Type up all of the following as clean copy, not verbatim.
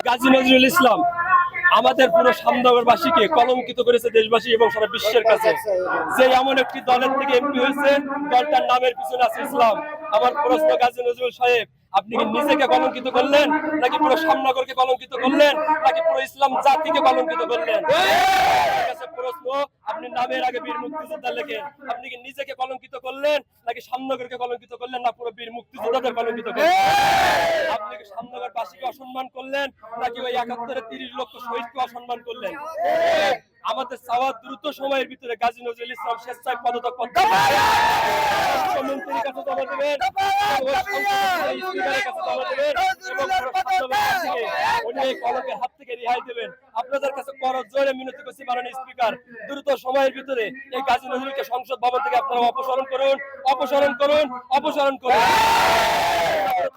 গাজী নজরুল ইসলাম আমাদের পুরো সামনগরবাসীকে কলঙ্কিত করেছে, দেশবাসী এবং সারা বিশ্বের কাছে। যে এমন একটি দলের থেকে এমপি হয়েছে, দলটার নামের পিছনে আছে ইসলাম। আমার প্রশ্ন, গাজী নজরুল সাহেব, আপনি কি নিজেকে কলঙ্কিত করলেন, নাকি পুরো সামনগরকে কলঙ্কিত করলেন, নাকি পুরো ইসলাম জাতিকে কলঙ্কিত করলেন? প্রশ্ন, আপনি নামের আগে বীর মুক্তিযোদ্ধা লেখেন। আপনি কি নিজেকে কলঙ্কিত করলেন, নাকি সামনগরকে কলঙ্কিত করলেন, না পুরো বীর মুক্তিযোদ্ধাদের কলঙ্কিত করলেন? আপনি কি সামনগরবাসীকে অসম্মান করলেন, নাকি ওই ৭১-এর ৩০ লক্ষ শহীদকে অসম্মান করলেন? আমাদের চাওয়া দ্রুত সময়ের ভিতরে গাজী নজরুল ইসলাম স্বেচ্ছায় পদত্যাগ করতে মন্ত্রীর কাছে জমা দেবেন, স্পিকারের কাছে জমা দেবেন এবং উনি কলঙ্কের হাত থেকে রেহাই দেবেন। আপনাদের কাছে করজোড়ে মিনতি করছি, মাননীয় স্পিকার, দ্রুত সময়ের ভিতরে এই গাজী নজরুলকে সংসদ ভবন থেকে আপনারা অপসারণ করুন, অপসারণ করুন, অপসারণ করুন।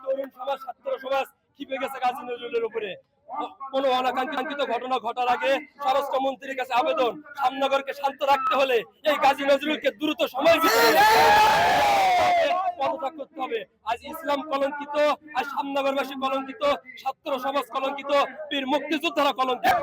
তরুণ সমাজ, ছাত্র সমাজ ক্ষিপে গেছে গাজী নজরুলের উপরে। কোন অনাকাঙ্ক্ষিত ঘটনা ঘটার আগে স্বরাষ্ট্রমন্ত্রীর কাছে আবেদন, সামনগরকে শান্ত রাখতে হলে এই গাজী নজরুলকে দ্রুত সময়ের ভিতরে পদত্যাগ করতে হবে। আজ ইসলাম কলঙ্কিত, আজ সামনগরবাসী কলঙ্কিত, ছাত্র সমাজ কলঙ্কিত, বীর মুক্তিযোদ্ধারা কলঙ্কিত।